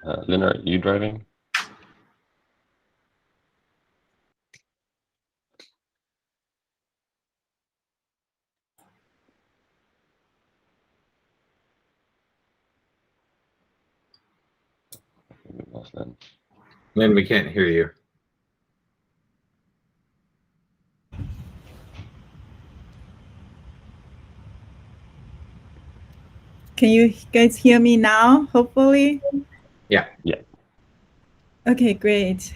Lynn, are you driving? We lost Lynn. Lynn, we can't hear you. Can you guys hear me now, hopefully? Yeah. Yeah. Okay, great.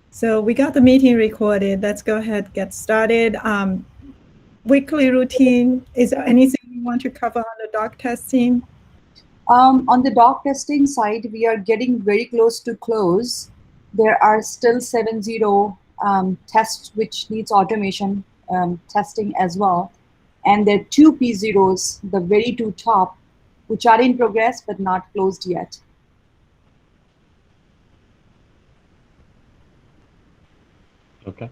So we got the meeting recorded. Let's go ahead, get started. Weekly routine, is there anything you want to cover on the doc testing? On the doc testing side, we are getting very close to close. There are still 70 tests which needs automation testing as well. And there are 2 P0s, the very two top, which are in progress but not closed yet. Okay.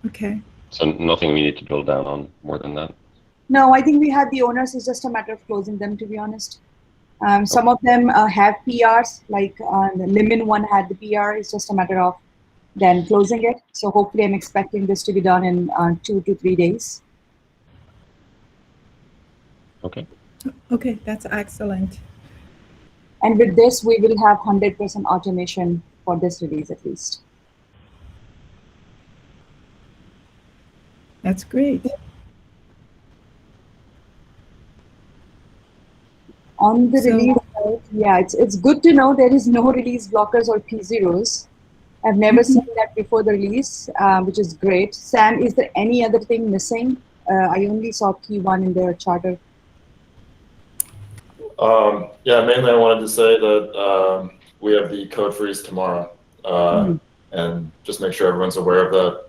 Okay. So nothing we need to drill down on more than that? No, I think we had the owners. It's just a matter of closing them, to be honest. Some of them have PRs, like the Lemon one had the PR. It's just a matter of then closing it. So hopefully I'm expecting this to be done in 2 to 3 days. Okay. Okay, that's excellent. And with this, we will have 100% automation for this release at least. That's great. On the So- release side, yeah, it's good to know there is no release blockers or P0s. I've never seen that before the release, which is great. Sam, is there any other thing missing? I only saw P1 in the charter. Yeah, mainly I wanted to say that we have the code freeze tomorrow, and just make sure everyone's aware of that.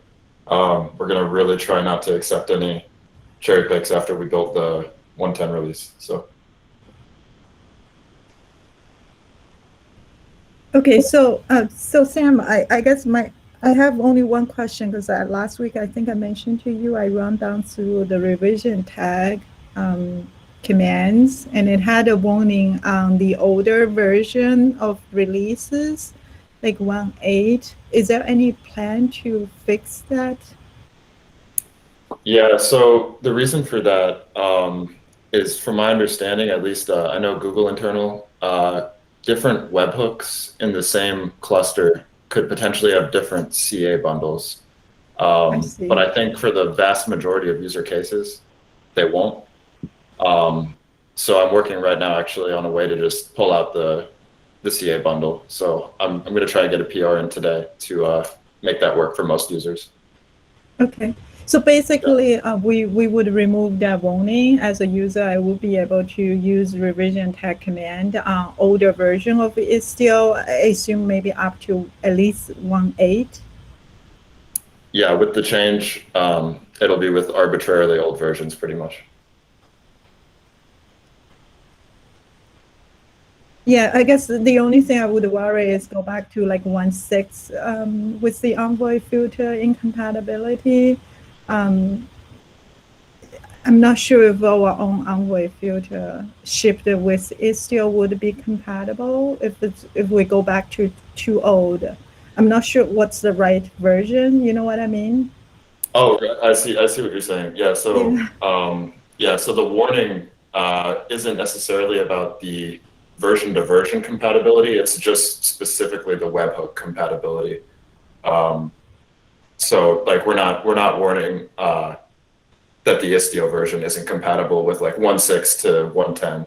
We're going to really try not to accept any cherry picks after we build the 110 release. So. Okay, so Sam, I guess I have only one question because last week I think I mentioned to you I run down through the revision tag commands, and it had a warning on the older version of releases, like 1.8. Is there any plan to fix that? Yeah, so the reason for that is, from my understanding, at least I know Google internal, different webhooks in the same cluster could potentially have different CA bundles. But I think for the vast majority of user cases, they won't. So I'm working right now actually on a way to just pull out the CA bundle. So I'm going to try to get a PR in today to make that work for most users. Okay. So basically, we would remove that warning. As a user, I would be able to use revision tag command on older version of Istio, I assume maybe up to at least 1.8. Yeah, with the change, it'll be with arbitrarily old versions pretty much. Yeah, I guess the only thing I would worry is go back to like 1.6 with the Envoy filter incompatibility. I'm not sure if our own Envoy filter shipped with Istio would be compatible if we go back to too old. I'm not sure what's the right version. You know what I mean? Oh, I see what you're saying. Yeah. So so the warning isn't necessarily about the version-to-version compatibility. It's just specifically the webhook compatibility. So like we're not warning that the Istio version isn't compatible with like 1.6 to 1.10.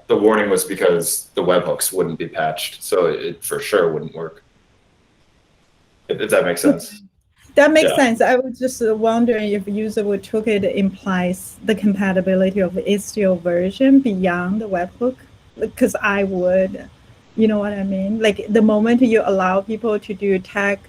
The warning was because the webhooks wouldn't be patched, so it for sure wouldn't work. If that makes sense. That makes sense. I was just wondering if user would took it implies the compatibility of the Istio version beyond the webhook, because I would, you know what I mean? Like the moment you allow people to do tag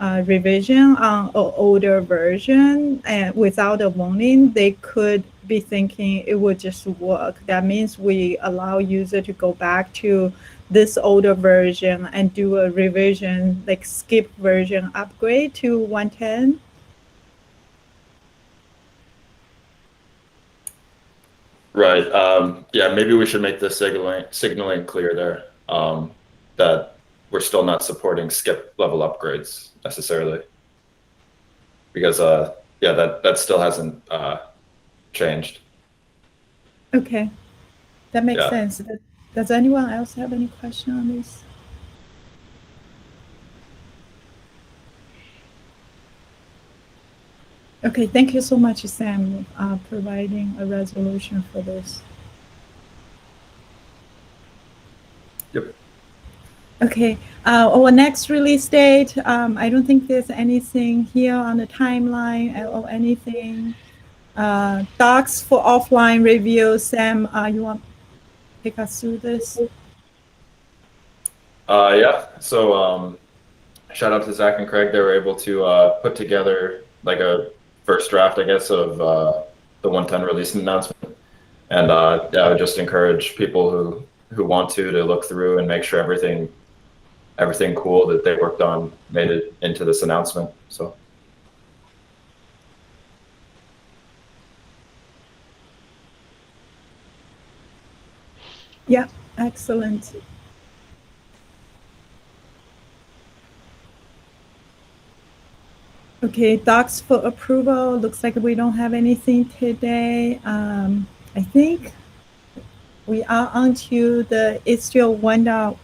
revision on an older version and without a warning, they could be thinking it would just work. That means we allow user to go back to this older version and do a revision, like skip version upgrade to 110. Right. Yeah, maybe we should make the signaling clear there, that we're still not supporting skip level upgrades necessarily. Because yeah, that still hasn't changed. Okay, that makes Yeah. sense. Does anyone else have any question on this? Okay, thank you so much, Sam, providing a resolution for this. Yep. Okay, our next release date, I don't think there's anything here on the timeline or anything. Docs for offline review. Sam, you want to take us through this? Yeah. So shout out to Zach and Craig. They were able to put together like a first draft, I guess, of the 110 release announcement. And yeah, I would just encourage people who want to look through and make sure everything cool that they worked on made it into this announcement. So. Yeah, excellent. Okay, docs for approval. Looks like we don't have anything today. I think we are on to the Istio 1.11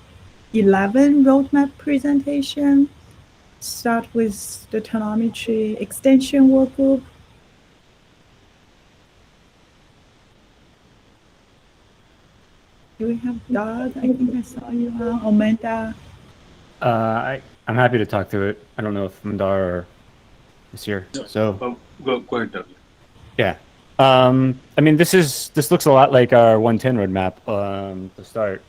roadmap presentation. Start with the telemetry extension workgroup. Do we have Doug? I think I saw you, Amanda. I'm happy to talk through it. I don't know if Mandar is here. So go ahead, Doug. Yeah. I mean, this looks a lot like our 110 roadmap to start,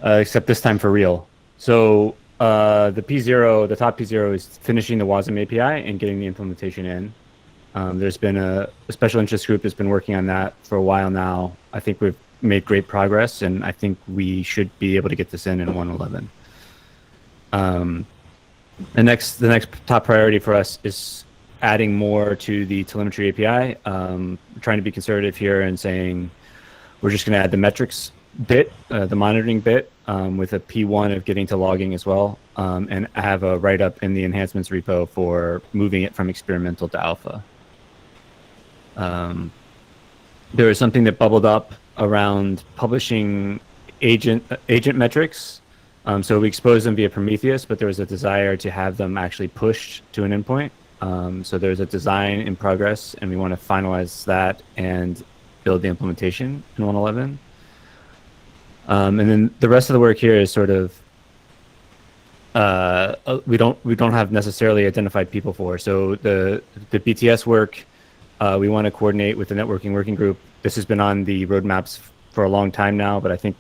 except this time for real. So the P0, the top P0 is finishing the WASM API and getting the implementation in. There's been a special interest group that's been working on that for a while now. I think we've made great progress, and I think we should be able to get this in 1.11. The next top priority for us is adding more to the telemetry API. Trying to be conservative here and saying we're just going to add the metrics bit, the monitoring bit, with a P1 of getting to logging as well, and have a write-up in the enhancements repo for moving it from experimental to alpha. There was something that bubbled up around publishing agent metrics. So we exposed them via Prometheus, but there was a desire to have them actually pushed to an endpoint. So there's a design in progress, and we want to finalize that and build the implementation in 1.11. And then the rest of the work here is sort of we don't have necessarily identified people for. So the BTS work, we want to coordinate with the networking working group. This has been on the roadmaps for a long time now, but I think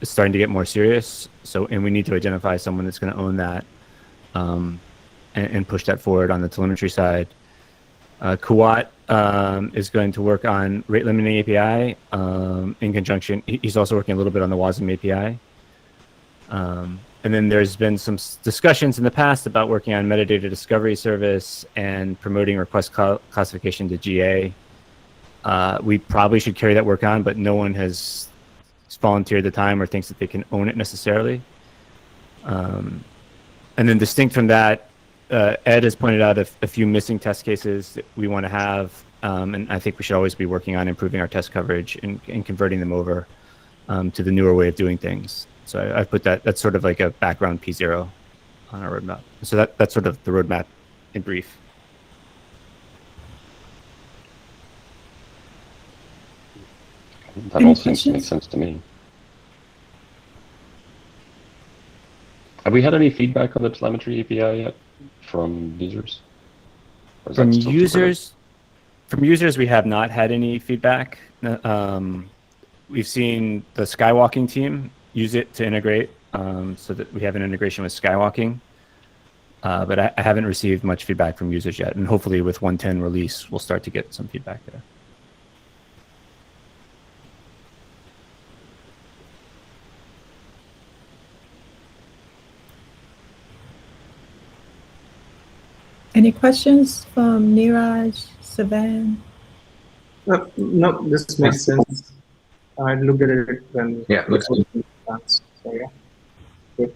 it's starting to get more serious. So, and we need to identify someone that's going to own that and push that forward on the telemetry side. Kuwat is going to work on rate limiting API in conjunction. He's also working a little bit on the WASM API. And then there's been some discussions in the past about working on metadata discovery service and promoting request classification to GA. We probably should carry that work on, but no one has volunteered the time or thinks that they can own it necessarily. And then distinct from that, Ed has pointed out a few missing test cases that we want to have, and I think we should always be working on improving our test coverage and converting them over to the newer way of doing things. So I've put that's sort of like a background P0 on our roadmap. So that's sort of the roadmap in brief. That all seems to make sense to me. Have we had any feedback on the telemetry API yet from users? From users, we have not had any feedback. We've seen the Skywalking team use it to integrate, so that we have an integration with Skywalking. But I haven't received much feedback from users yet, and hopefully with 110 release, we'll start to get some feedback there. Any questions from Niraj, Savan? No, this makes sense. I looked at it when. Yeah, looks good. So yeah, good.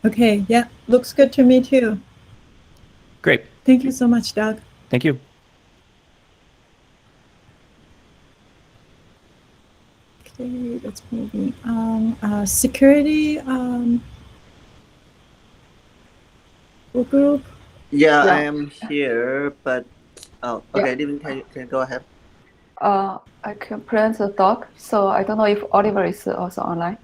Okay, yeah, looks good to me too. Great. Thank you so much, Doug. Thank you. Okay, let's moving on. Security group. Yeah, Yeah. I am here, but oh, okay, Devin, can you go ahead? I can present the doc, so I don't know if Oliver is also online.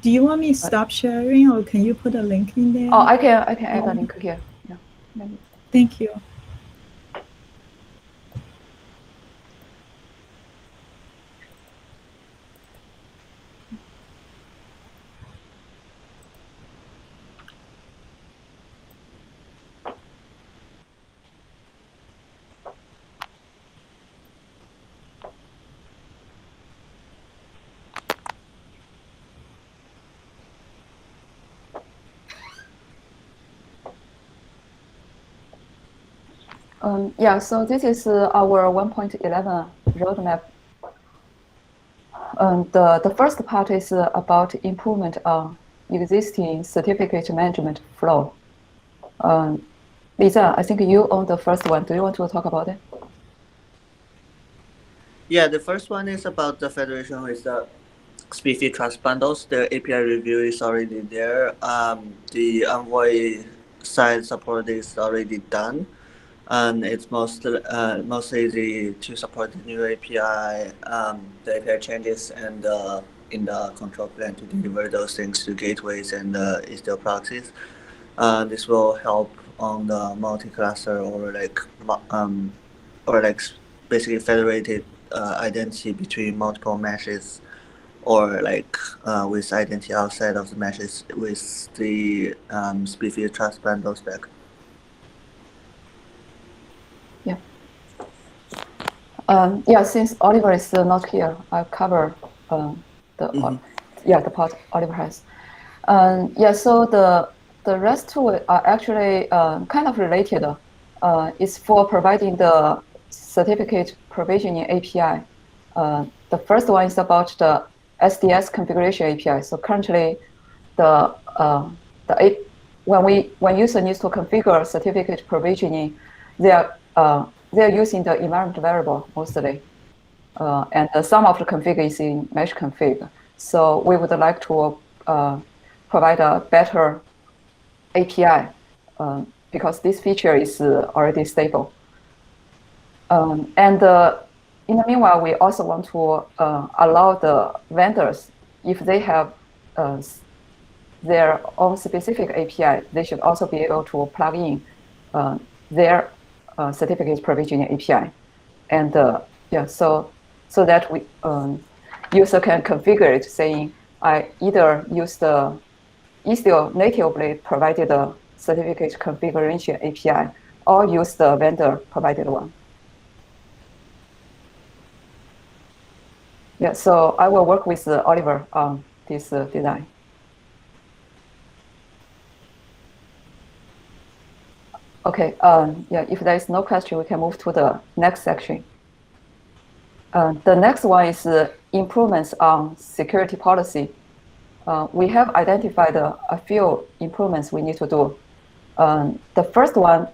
Do you want me to stop sharing, or can you put a link in there? Oh, I can add a link here. Yeah. Thank you. Yeah, so this is our 1.11 roadmap. The first part is about improvement on existing certificate management flow. Lisa, I think you own the first one. Do you want to talk about it? Yeah, the first one is about the federation with the specific trust bundles. The API review is already there. The Envoy side support is already done, and it's most easy to support the new API, the API changes, and in the control plan to deliver those things to gateways and Istio proxies. This will help on the multi-cluster or basically federated identity between multiple meshes, or with identity outside of the meshes with the specific trust bundle stack. Yeah, since Oliver is not here, I'll cover the part Oliver has. Yeah, so the rest two are actually kind of related. It's for providing the certificate provisioning API. The first one is about the Sds Configuration Api. So currently, when user needs to configure certificate provisioning, they're using the environment variable mostly, and some of the config is in mesh config. So we would like to provide a better API because this feature is already stable. And in the meanwhile, we also want to allow the vendors, if they have their own specific API, they should also be able to plug in their certificate provisioning API. And yeah, so that we user can configure it, saying I either use the Istio natively provided certificate configuration API or use the vendor provided one. Yeah, so I will work with Oliver on this design. Okay, yeah, if there is no question, we can move to the next section. The next one is improvements on security policy. We have identified a few improvements we need to do. The first one,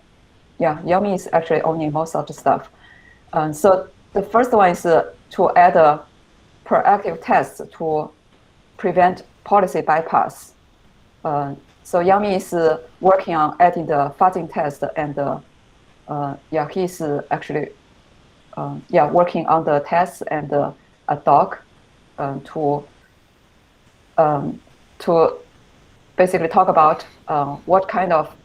yeah, Yami is actually owning most of the stuff. So the first one is to add a proactive test to prevent policy bypass. So Yami is working on adding the fuzzing test, and yeah, he's actually working on the tests and a doc to basically talk about what kind of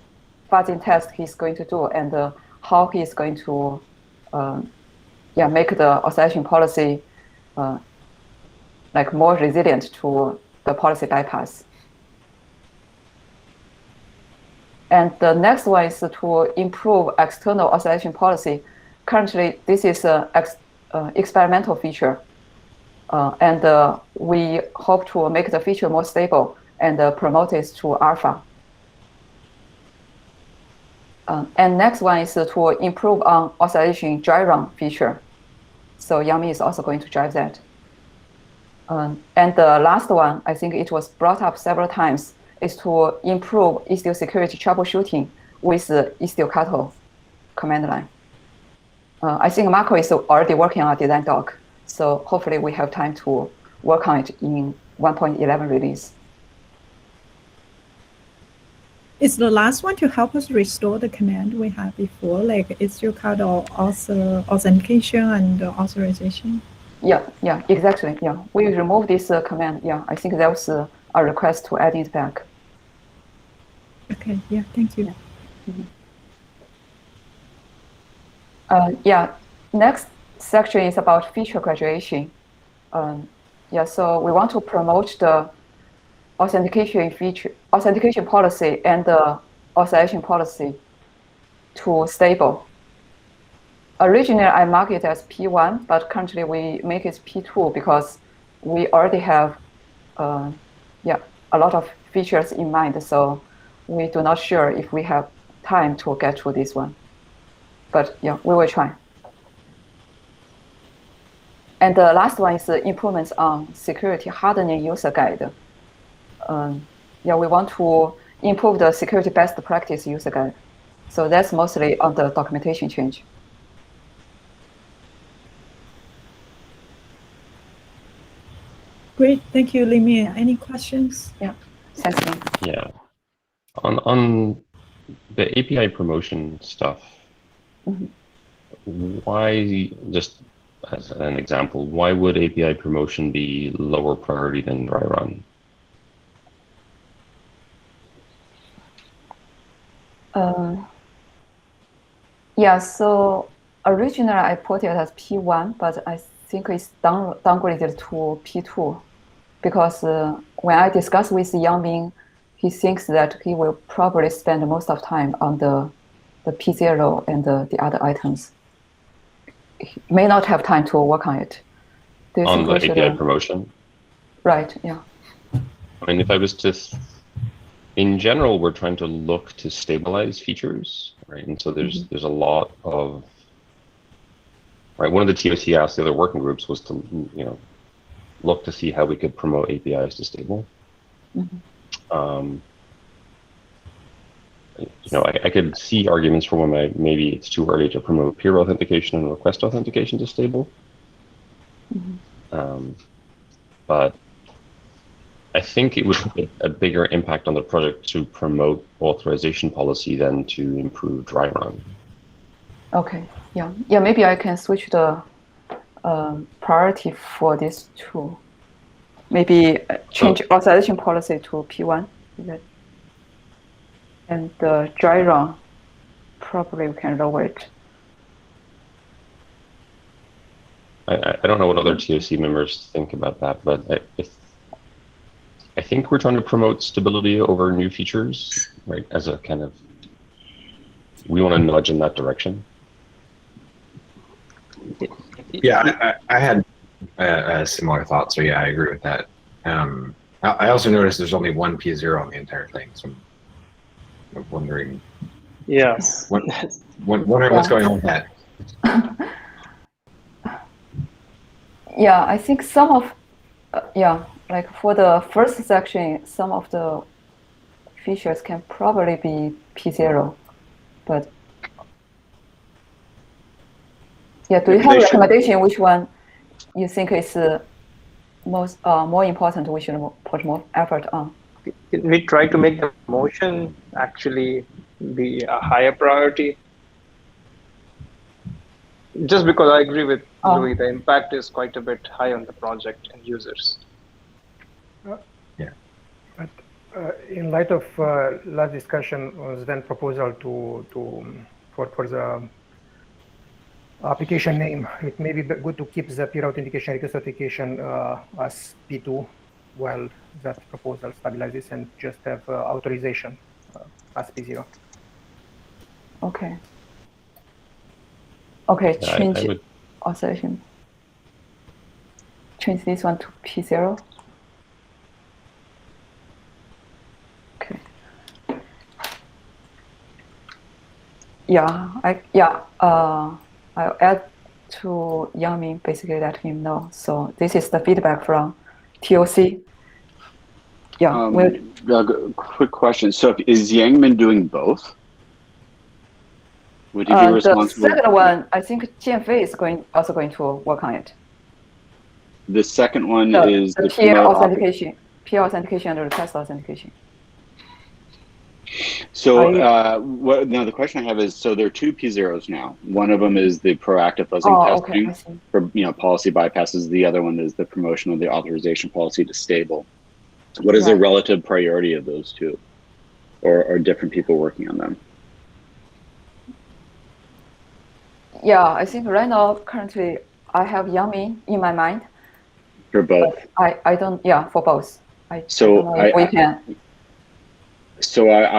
fuzzing test he's going to do and how he's going to make the authorization policy more resilient to the policy bypass. And the next one is to improve external authorization policy. Currently, this is an experimental feature, and we hope to make the feature more stable and promote it to alpha. And next one is to improve on authorization dry run feature. So Yami is also going to drive that. And the last one, I think it was brought up several times, is to improve Istio security troubleshooting with Istio Kato command line. I think Marco is already working on a design doc, so hopefully we have time to work on it in 1.11 release. Is the last one to help us restore the command we had before, like Istio Kato authentication and authorization? Yeah, exactly. Yeah, we remove this command. Yeah, I think that was a request to add it back. Okay, yeah, thank you. Yeah, next section is about feature graduation. So we want to promote the authentication policy and the authorization policy to stable. Originally, I marked it as P1, but currently we make it P2 because we already have a lot of features in mind. So we do not sure if we have time to get to this one. But yeah, we will try. And the last one is the improvements on security hardening user guide. We want to improve the security best practice user guide. So that's mostly on the documentation change. Great, thank you, Li-Ming. Any questions? Yeah, thanks, Lin. Yeah. On the API promotion stuff, why, just as an example, why would API promotion be lower priority than dry run? So originally I put it as P1, but I think it's downgraded to P2 because when I discuss with Yangming, he thinks that he will probably spend most of time on the P0 and the other items. He may not have time to work on it. Do you On think the we should, API promotion? Right, yeah. I mean, if I was to, in general, we're trying to look to stabilize features, right? And so there's a lot of, right? One of the TOC asked the other working groups was to, look to see how we could promote APIs to stable. I could see arguments for when maybe it's too early to promote peer authentication and request authentication to stable. But I think it would have a bigger impact on the project to promote authorization policy than to improve dry run. Okay, yeah, maybe I can switch the priority for these two. Maybe change authorization policy to P1. And the dry run, probably we can lower it. I don't know what other TOC members think about that, but I think we're trying to promote stability over new features, right? As a kind of, we want to nudge in that direction. Yeah, I had a similar thought, so yeah, I agree with that. I also noticed there's only one P0 on the entire thing, so I'm wondering. Yes. Wondering what's going on with that. Yeah, I think some of, like for the first section, some of the features can probably be P0, but do you have a recommendation which one you think is more important, we should put more effort on? We try to make the motion actually be a higher priority. Just because I agree with Louis, the impact is quite a bit high on the project and users. Yeah. But in light of last discussion was then proposal for the application name, it may be good to keep the peer authentication request authentication as P2 while that proposal stabilizes and just have authorization as P0. Okay. Okay, change authorization. Change this one to P0. Okay. I'll add to Yangmin, basically let him know. So this is the feedback from TOC. Yeah. Quick question. So is Yangmin doing both? Would he be responsible? The second one, I think Jianfei is also going to work on it. The second one is the peer authentication, and the request authentication. So now the question I have is, so there are two P0s now. One of them is the proactive fuzzing testing for policy bypasses. The other one is the promotion of the authorization policy to stable. What is the relative priority of those two, or are different people working on them? Yeah, I think right now, currently, I have Yangmin in my mind. For both? I don't, for both. I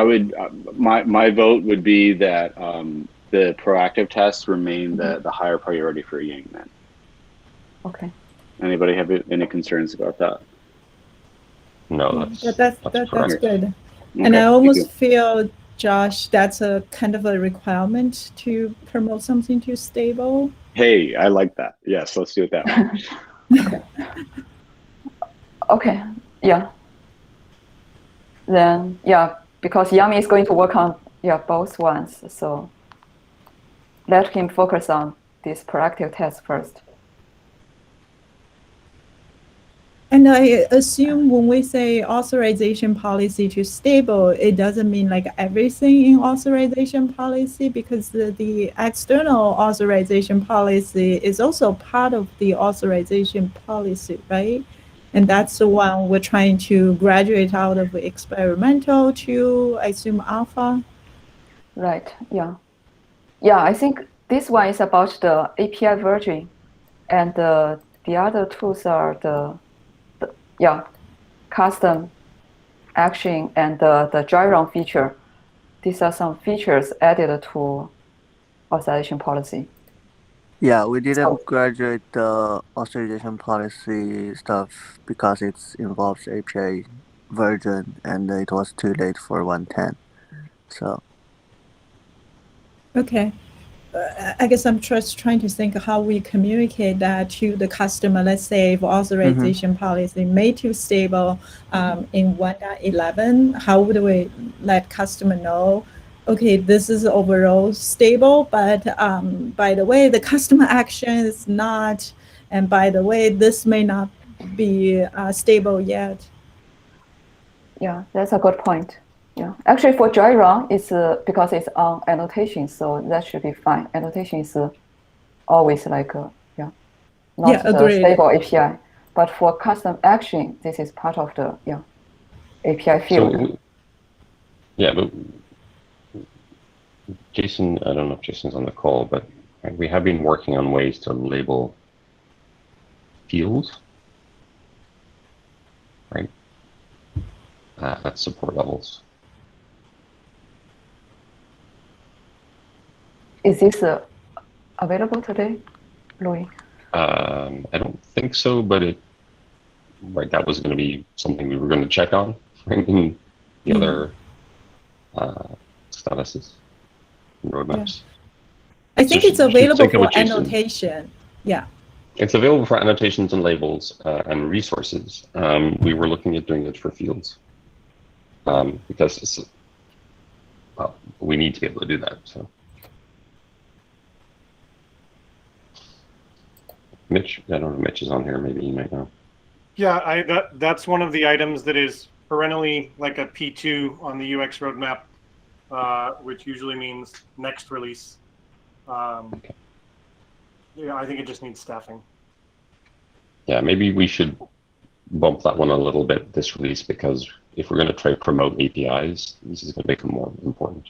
would, my vote would be that the proactive tests remain the higher priority for Yangmin. Okay. Anybody have any concerns about that? No, that's good. Okay, And I almost feel, Josh, that's a kind of a requirement to promote something to stable. Hey, I like that. Yes, let's do it that way. Okay. Yeah. Then because Yangmin is going to work on both ones, so let him focus on this proactive test first. And I assume when we say authorization policy to stable, it doesn't mean like everything in authorization policy, because the external authorization policy is also part of the authorization policy, right? And that's the one we're trying to graduate out of experimental to, I assume, alpha. Right, yeah. Yeah, I think this one is about the API version, and the other tools are the custom action and the dry run feature. These are some features added to authorization policy. Yeah, we didn't graduate the authorization policy stuff because it involves API version and it was too late for 110. So. Okay. I guess I'm just trying to think how we communicate that to the customer. Let's say if authorization policy made to stable in 1.11, how would we let customer know, okay, this is overall stable, but by the way, the customer action is not, and by the way, this may not be stable yet. Yeah, that's a good point. Yeah, actually for dry run, it's because it's on annotation, so that should be fine. Annotation is always like not the stable API, but for custom action, this is part of the API field. So, but Jason, I don't know if Jason's on the call, but we have been working on ways to label fields, right, at support levels. Is this available today, Louis? I don't think so, but that was going to be something we were going to check on in the other statuses and roadmaps. I think it's available for annotation. Yeah. It's available for annotations and labels and resources. We were looking at doing it for fields because we need to be able to do that. So. Mitch, I don't know if Mitch is on here. Maybe you might know. Yeah, that's one of the items that is perennially like a P2 on the UX roadmap, which usually means next release. Okay. Yeah, I think it just needs staffing. Yeah, maybe we should bump that one a little bit this release, because if we're going to try to promote APIs, this is going to become more important.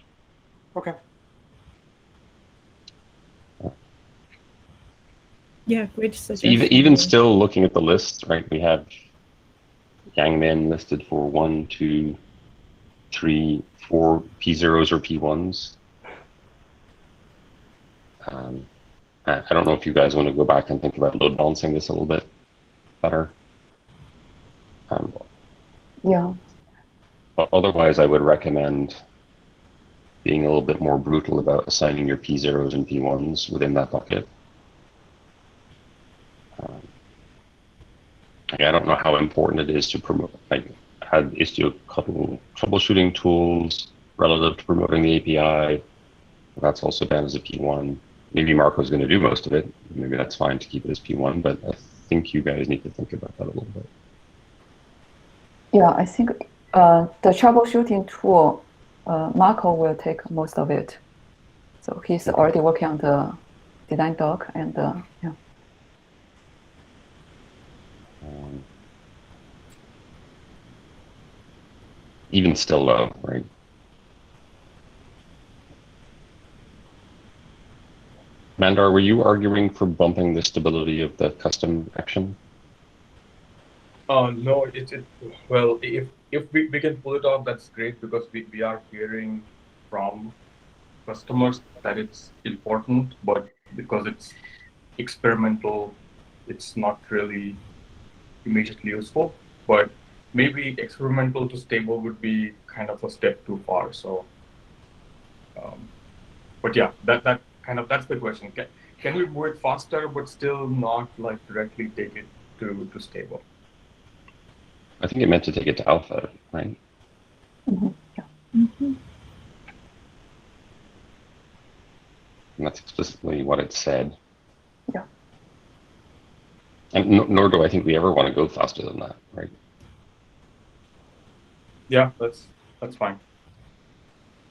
Okay. Yeah, great suggestion. Even still looking at the list, right? We have Yangmin listed for 1, 2, 3, 4 P0s or P1s. I don't know if you guys want to go back and think about load balancing this a little bit better. Yeah. Otherwise, I would recommend being a little bit more brutal about assigning your P0s and P1s within that bucket. I don't know how important it is to promote. I had Istio a couple troubleshooting tools relative to promoting the API. That's also down as a P1. Maybe Marco's going to do most of it. Maybe that's fine to keep it as P1, but I think you guys need to think about that a little bit. Yeah, I think the troubleshooting tool, Marco will take most of it. So he's already working on the design doc and yeah. Even still low, right? Mandar, were you arguing for bumping the stability of the custom action? No, well, if we can pull it off, that's great, because we are hearing from customers that it's important, but because it's experimental, it's not really immediately useful. But maybe experimental to stable would be kind of a step too far. So, but yeah, that's the question. Can we move it faster, but still not like directly take it to stable? I think it meant to take it to alpha, right? Mm-hmm. Yeah. Mm-hmm. And that's explicitly what it said. Yeah. And nor do I think we ever want to go faster than that, right? Yeah, that's fine.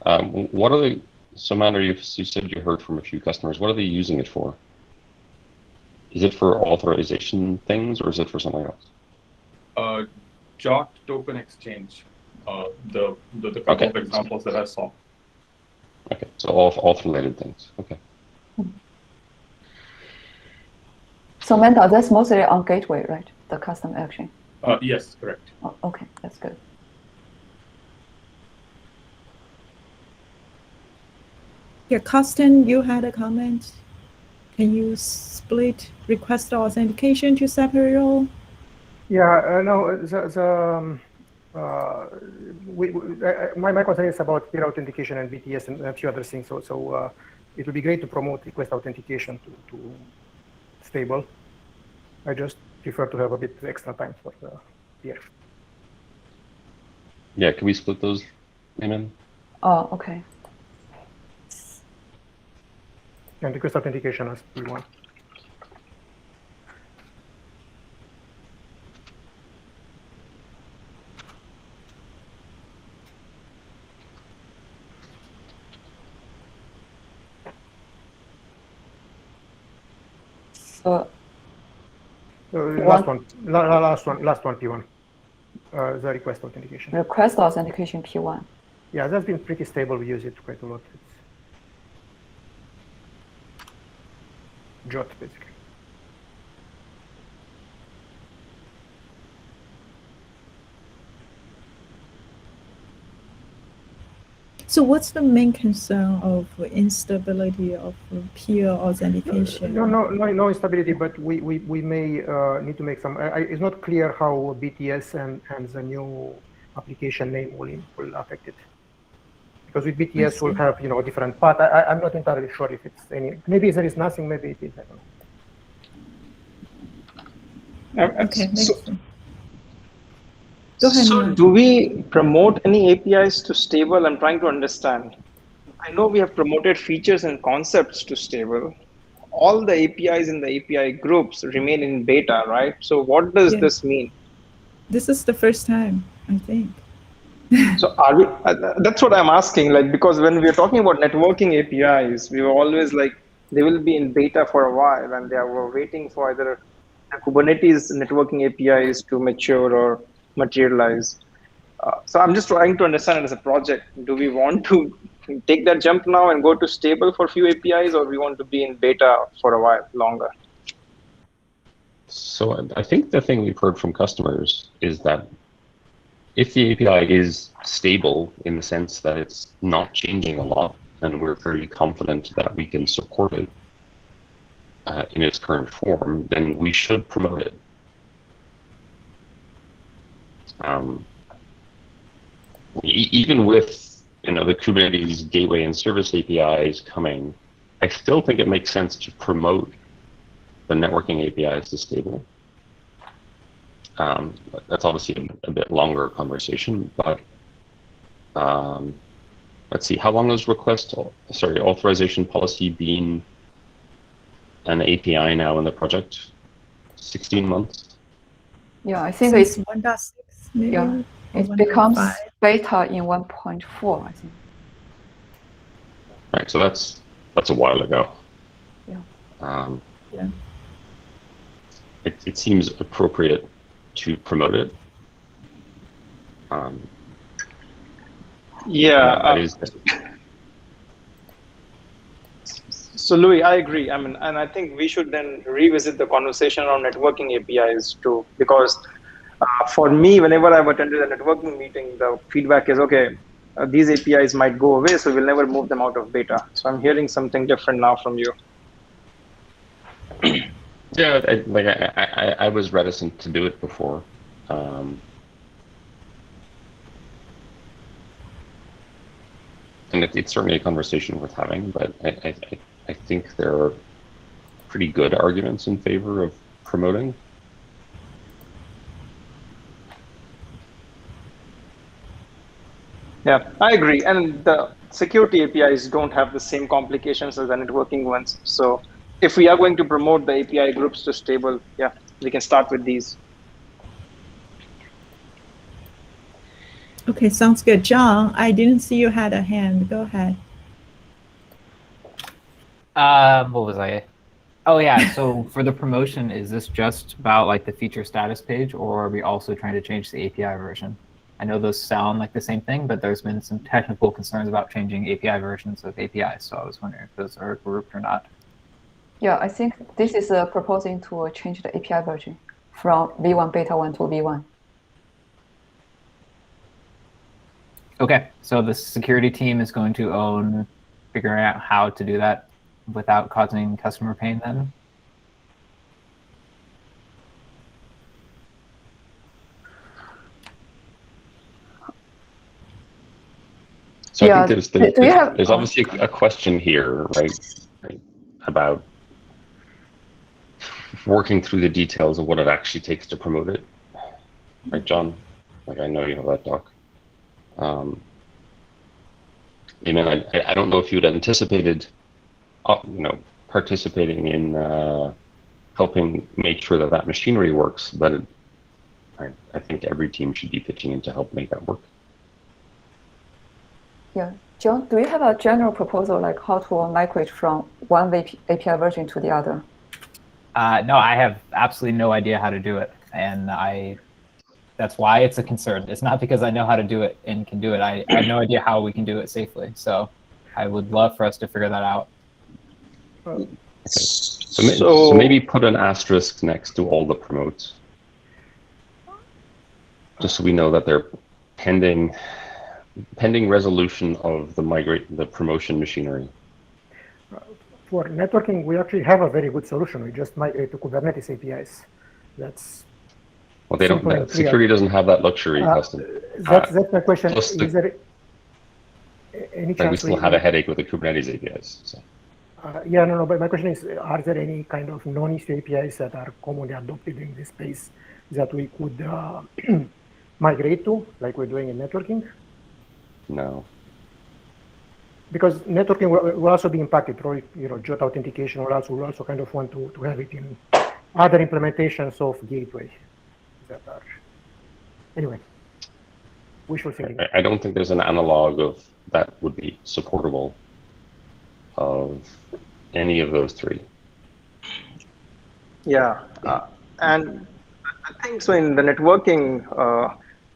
What are they? So, Mandar, you said you heard from a few customers. What are they using it for? Is it for authorization things, or is it for something else? JOT token exchange, the couple of examples that I saw. Okay, so all related things. Okay. So Mandar, that's mostly on gateway, right? The custom action. Yes, correct. Oh, okay, that's good. Yeah, Costin, you had a comment. Can you split request authentication to separate role? Yeah, no, my concern is about peer authentication and BTS and a few other things. So it would be great to promote request authentication to stable. I just prefer to have a bit extra time for the peer. Yeah, can we split those, Amen? Oh, okay. And request authentication as P1. Last one, P1. The request authentication. Request authentication P1. Yeah, that's been pretty stable. We use it quite a lot. It's JOT, basically. So what's the main concern of instability of peer authentication? No instability, but we may need to make some. It's not clear how BTS and the new application name will affect it. Because with BTS we'll have a different path. I'm not entirely sure if it's any. Maybe there is nothing. Maybe it is. I don't know. Okay. So do we promote any APIs to stable? I'm trying to understand. I know we have promoted features and concepts to stable. All the APIs in the API groups remain in beta, right? So what does this mean? This is the first time, I think. So are we? That's what I'm asking. Like, because when we're talking about networking APIs, we were always like, they will be in beta for a while, and we're waiting for either the Kubernetes networking APIs to mature or materialize. So I'm just trying to understand it as a project. Do we want to take that jump now and go to stable for a few APIs, or we want to be in beta for a while longer? So I think the thing we've heard from customers is that if the API is stable in the sense that it's not changing a lot, and we're very confident that we can support it in its current form, then we should promote it. Even with the Kubernetes gateway and service APIs coming, I still think it makes sense to promote the networking APIs to stable. That's obviously a bit longer conversation, but let's see, how long has authorization policy been an API now in the project? 16 months? Yeah, I think Since it's 1.6 maybe. Yeah, or it becomes 1.5. beta in 1.4, I think. Right, so that's a while ago. Yeah. Yeah. It seems appropriate to promote it. So Louis, I agree. I mean, and I think we should then revisit the conversation on networking APIs too, because for me, whenever I've attended a networking meeting, the feedback is, okay, these APIs might go away, so we'll never move them out of beta. So I'm hearing something different now from you. Yeah, I was reticent to do it before. And it's certainly a conversation worth having, but I think there are pretty good arguments in favor of promoting. Yeah, I agree. And the security APIs don't have the same complications as the networking ones. So if we are going to promote the API groups to stable, yeah, we can start with these. Okay, sounds good. John, I didn't see you had a hand. Go ahead. What was I? Oh yeah, so for the promotion, is this just about like the feature status page, or are we also trying to change the API version? I know those sound like the same thing, but there's been some technical concerns about changing API versions of APIs, so I was wondering if those are grouped or not. Yeah, I think this is proposing to change the API version from V1 beta 1 to V1. Okay, so the security team is going to own figuring out how to do that without causing customer pain then? So I think there's obviously a question here, right, about working through the details of what it actually takes to promote it. Right, John? Like, I know you have that doc. I don't know if you'd anticipated, participating in helping make sure that machinery works, but I think every team should be pitching in to help make that work. Yeah, John, do you have a general proposal like how to migrate from one API version to the other? No, I have absolutely no idea how to do it, and that's why it's a concern. It's not because I know how to do it and can do it. I have no idea how we can do it safely. So I would love for us to figure that out. Okay. So maybe put an asterisk next to all the promotes, just so we know that they're pending resolution of the promotion machinery. For networking, we actually have a very good solution. We just migrate to Kubernetes APIs. That's well, they don't. Security doesn't have that luxury, Custom. That's my question. Is there any chance we still have a headache with the Kubernetes APIs? So. Yeah, no. But my question is: are there any kind of non-Istio APIs that are commonly adopted in this space that we could migrate to, like we're doing in networking? No. Because networking will also be impacted, right? JWT authentication will also kind of want to have it in other implementations of gateway. Anyway, wishful thinking. I don't think there's an analog of that would be supportable of any of those three. Yeah, and I think so in the networking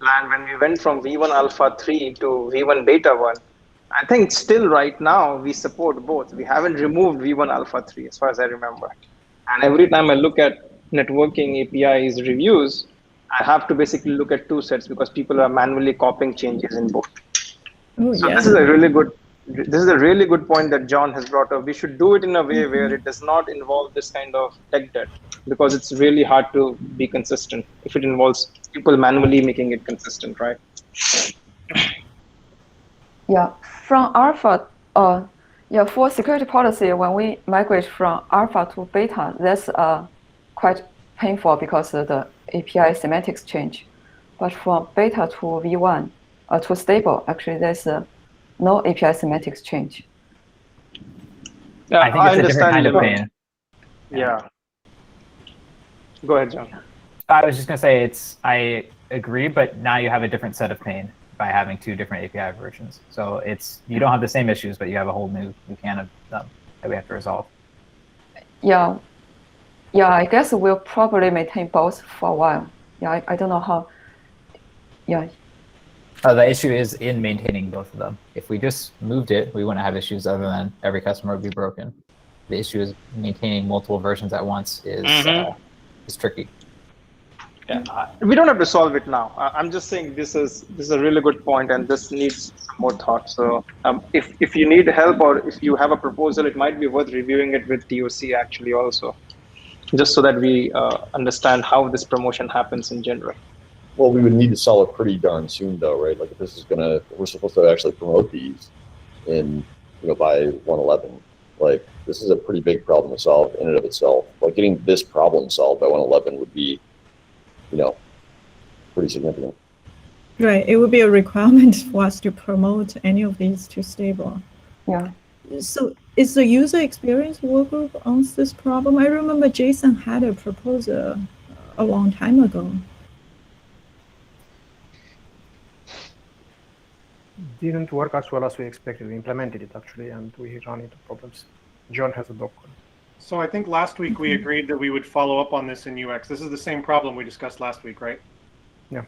land, when we went from V1 Alpha 3 to V1 Beta 1, I think still right now we support both. We haven't removed V1 Alpha 3 as far as I remember. And every time I look at networking APIs reviews, I have to basically look at two sets because people are manually copying changes in both. Oh, so yeah. this is a really good point that John has brought up. We should do it in a way where it does not involve this kind of tech debt, because it's really hard to be consistent if it involves people manually making it consistent, right? Yeah, from alpha, yeah, for security policy, when we migrate from alpha to beta, that's quite painful because of the API semantics change. But from beta to V1 to stable, actually, there's no API semantics change. Yeah, I think it's a different kind of understand. pain. Yeah. Go ahead, John. I was just gonna say I agree, but now you have a different set of pain by having two different API versions. So you don't have the same issues, but you have a whole new can of them that we have to resolve. Yeah, I guess we'll probably maintain both for a while. Yeah, I don't know how. Yeah. The issue is in maintaining both of them. If we just moved it, we wouldn't have issues other than every customer would be broken. The issue is maintaining multiple versions at once is tricky. Yeah, we don't have to solve it now. I'm just saying this is a really good point, and this needs some more thought. So if you need help or if you have a proposal, it might be worth reviewing it with TOC actually also, just so that we understand how this promotion happens in general. Well, we would need to solve it pretty darn soon, though, right? Like if this is we're supposed to actually promote these in, by 111. Like this is a pretty big problem to solve in and of itself. Like getting this problem solved by 111 would be, pretty significant. Right. It would be a requirement for us to promote any of these to stable. Yeah. So is the user experience workgroup on this problem? I remember Jason had a proposal a long time ago. Didn't work as well as we expected. We implemented it actually, and we ran into problems. John has a doc. So I think last week we agreed that we would follow up on this in UX. This is the same problem we discussed last week, right? Yeah.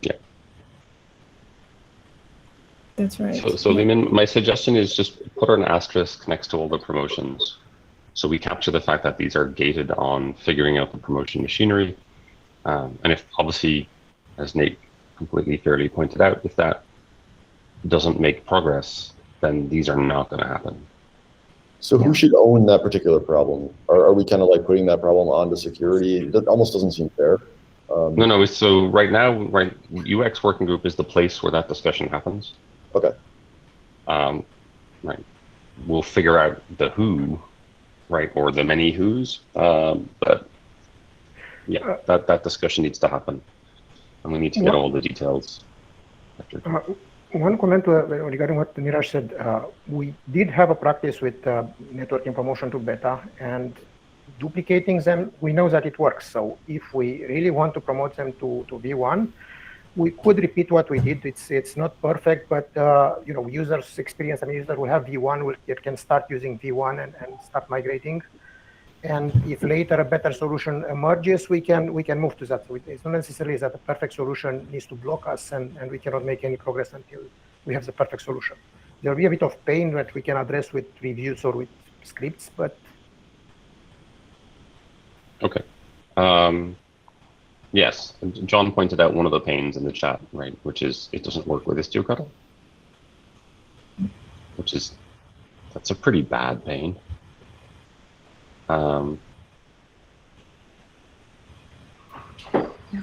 That's right. So Lehman, my suggestion is just put an asterisk next to all the promotions. So we capture the fact that these are gated on figuring out the promotion machinery. And if policy, as Nate completely fairly pointed out, if that doesn't make progress, then these are not going to happen. So who should own that particular problem? Are we kind of like putting that problem onto security? That almost doesn't seem fair. No. So right now, UX working group is the place where that discussion happens. Okay. Right. We'll figure out the who, right, or the many who's. But yeah, that discussion needs to happen, and we need to get all the details. One comment regarding what Niraj said, we did have a practice with networking promotion to beta, and duplicating them, we know that it works. So if we really want to promote them to V1, we could repeat what we did. It's not perfect, but users experience, user will have V1, it can start using V1 and start migrating. And if later a better solution emerges, we can move to that. So it's not necessarily that the perfect solution needs to block us, and we cannot make any progress until we have the perfect solution. There will be a bit of pain that we can address with reviews or with scripts, but okay. Yes, John pointed out one of the pains in the chat, right, which is it doesn't work with Istio Cuddle, that's a pretty bad pain.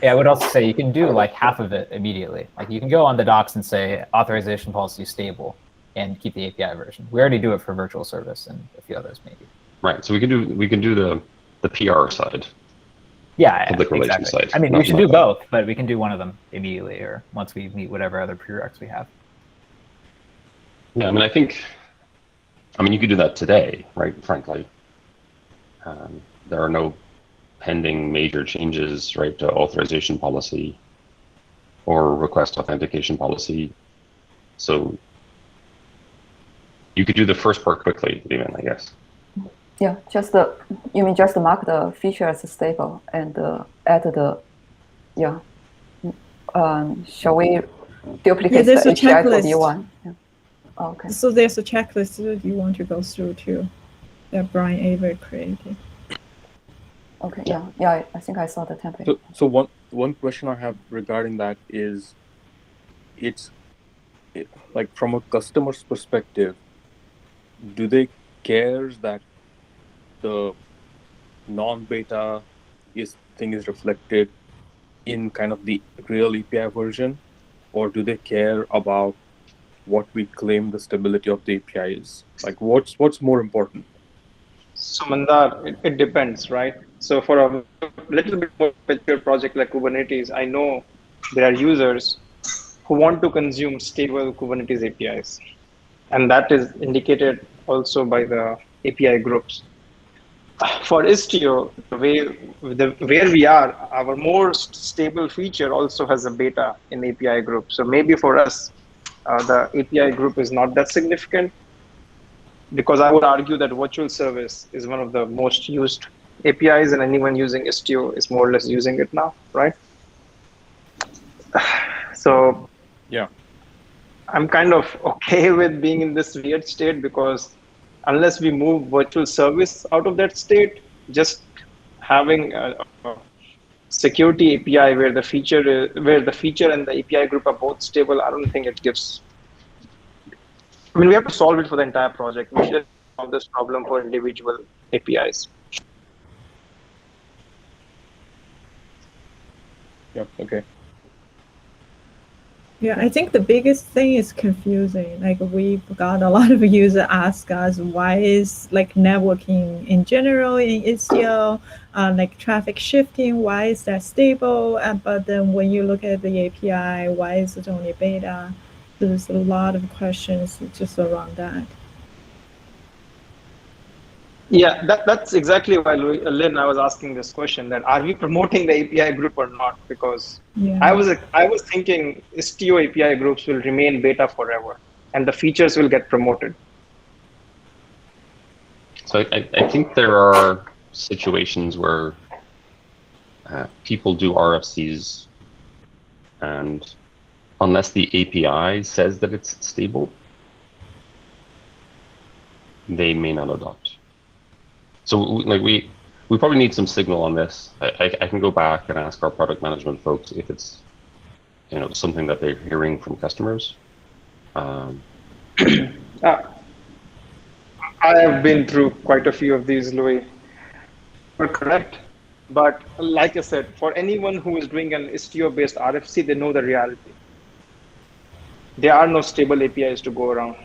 Yeah, I would also say you can do like half of it immediately. Like you can go on the docs and say authorization policy stable and keep the API version. We already do it for virtual service and a few others maybe. Right. So we can do the PR side. Yeah, public relations side. I mean, we should do both, but we can do one of them immediately or once we meet whatever other prereqs we have. Yeah, I mean, you could do that today, right? Frankly, there are no pending major changes, right, to authorization policy or request authentication policy. So you could do the first part quickly, even, I guess. Yeah, you mean just mark the feature as stable and add the, shall we duplicate the API for V1? Yeah. Oh, okay. So there's a checklist that you want to go through too, that Brian Avery created. Okay, yeah, I think I saw the template. So one question I have regarding that is, like from a customer's perspective, do they care that the non-beta thing is reflected in kind of the real API version, or do they care about what we claim the stability of the API is? Like, what's more important? So Mandar, it depends, right? So for a little bit more mature project like Kubernetes, I know there are users who want to consume stable Kubernetes APIs. And that is indicated also by the API groups. For Istio, where we are, our most stable feature also has a beta in API group. So maybe for us, the API group is not that significant, because I would argue that virtual service is one of the most used APIs, and anyone using Istio is more or less using it now, right? So yeah, I'm kind of okay with being in this weird state, because unless we move virtual service out of that state, just having a security API where the feature and the API group are both stable, I don't think it gives. I mean, we have to solve it for the entire project. We should solve this problem for individual APIs. yeah, okay. Yeah, I think the biggest thing is confusing. Like we've got a lot of users ask us why is like networking in general in Istio, like traffic shifting, why is that stable? But then when you look at the API, why is it only beta? There's a lot of questions just around that. Yeah, that's exactly why Lynn, I was asking this question, that are we promoting the API group or not? Because yeah. I was thinking Istio API groups will remain beta forever and the features will get promoted. So I think there are situations where people do RFCs, and unless the API says that it's stable, they may not adopt. So like we probably need some signal on this. I can go back and ask our product management folks if it's something that they're hearing from customers. I have been through quite a few of these, Louis. You're correct. But like I said, for anyone who is doing an Istio-based RFC, they know the reality. There are no stable APIs to go around.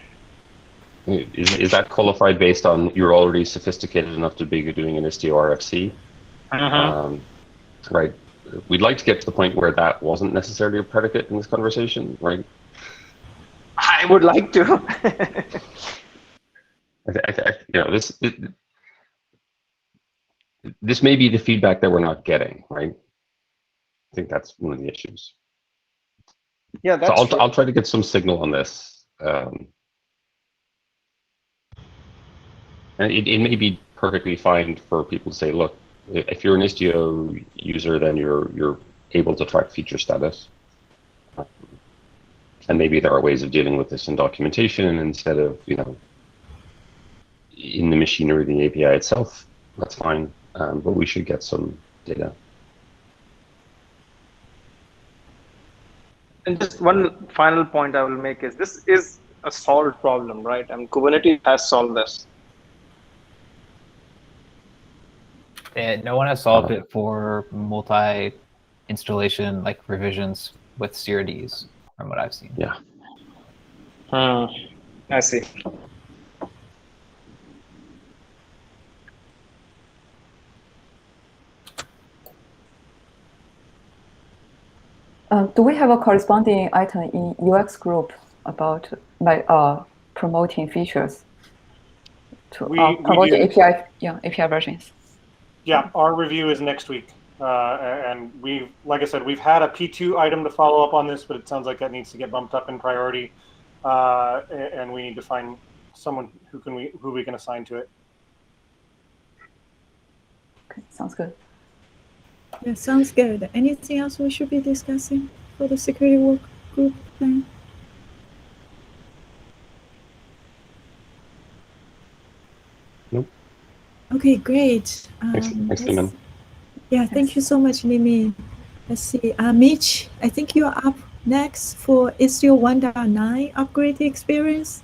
Is that qualified based on you're already sophisticated enough to be doing an Istio RFC? Right. We'd like to get to the point where that wasn't necessarily a predicate in this conversation, right? I would like to. This may be the feedback that we're not getting, right? I think that's one of the issues. Yeah, that's so true. I'll try to get some signal on this. And it may be perfectly fine for people to say, look, if you're an Istio user, then you're able to track feature status. And maybe there are ways of dealing with this in documentation instead of, in the machinery of the API itself. That's fine, but we should get some data. And just one final point I will make is this is a solved problem, right? I mean, Kubernetes has solved this. No one has solved it for multi-installation like revisions with CRDs, from what I've seen. Yeah. I see. Do we have a corresponding item in UX group about promoting features to promote the API versions? Yeah, our review is next week, and like I said, we've had a P2 item to follow up on this, but it sounds like that needs to get bumped up in priority, and we need to find someone who we can assign to it. Okay, sounds good. Yeah, sounds good. Anything else we should be discussing for the security work group plan? Nope. Okay, great. Thanks, Liman. Yeah, thank you so much, Mimi. Let's see. Mitch, I think you're up next for Istio 1.9 upgrade experience.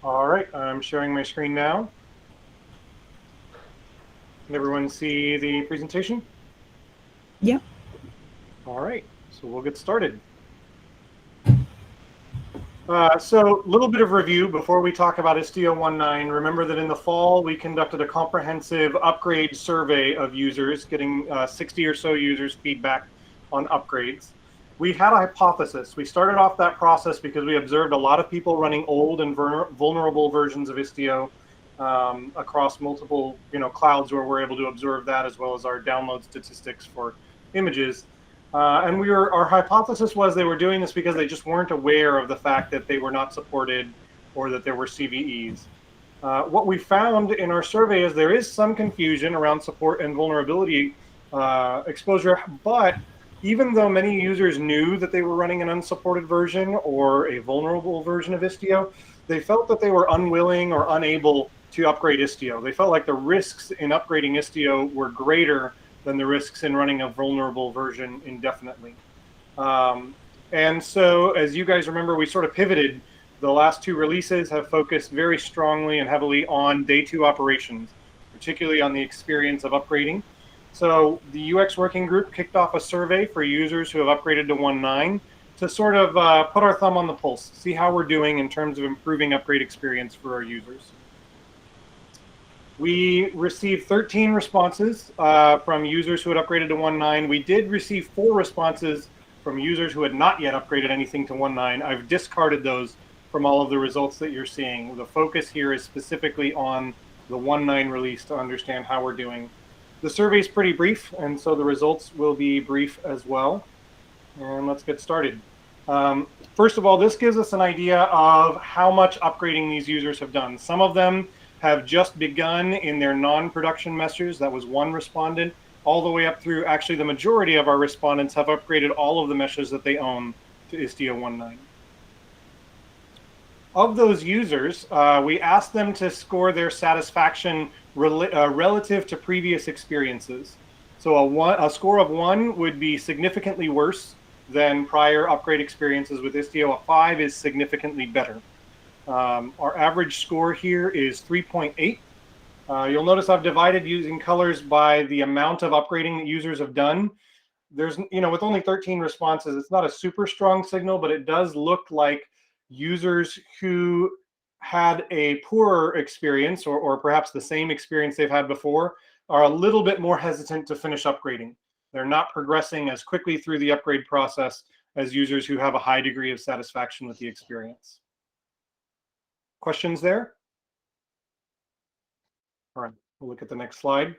All right, I'm sharing my screen now. Can everyone see the presentation? Yep. All right, so we'll get started. So a little bit of review before we talk about Istio 1.9. Remember that in the fall, we conducted a comprehensive upgrade survey of users, getting 60 or so users feedback on upgrades. We had a hypothesis. We started off that process because we observed a lot of people running old and vulnerable versions of Istio across multiple clouds where we're able to observe that, as well as our download statistics for images. And our hypothesis was they were doing this because they just weren't aware of the fact that they were not supported or that there were CVEs. What we found in our survey is there is some confusion around support and vulnerability exposure, but even though many users knew that they were running an unsupported version or a vulnerable version of Istio, they felt that they were unwilling or unable to upgrade Istio. They felt like the risks in upgrading Istio were greater than the risks in running a vulnerable version indefinitely. And so, as you guys remember, we sort of pivoted. The last two releases have focused very strongly and heavily on day two operations, particularly on the experience of upgrading. So the UX working group kicked off a survey for users who have upgraded to 1.9 to sort of put our thumb on the pulse, see how we're doing in terms of improving upgrade experience for our users. We received 13 responses from users who had upgraded to 1.9. We did receive 4 responses from users who had not yet upgraded anything to 1.9. I've discarded those from all of the results that you're seeing. The focus here is specifically on the 1.9 release to understand how we're doing. The survey is pretty brief, and so the results will be brief as well. And let's get started. First of all, this gives us an idea of how much upgrading these users have done. Some of them have just begun in their non-production meshes. That was one respondent, all the way up through, actually the majority of our respondents have upgraded all of the meshes that they own to Istio 1.9. Of those users, we asked them to score their satisfaction relative to previous experiences. So a score of 1 would be significantly worse than prior upgrade experiences with Istio. A 5 is significantly better. Our average score here is 3.8. You'll notice I've divided using colors by the amount of upgrading that users have done. There's, with only 13 responses, it's not a super strong signal, but it does look like users who had a poorer experience or perhaps the same experience they've had before are a little bit more hesitant to finish upgrading. They're not progressing as quickly through the upgrade process as users who have a high degree of satisfaction with the experience. Questions there? All right, we'll look at the next slide.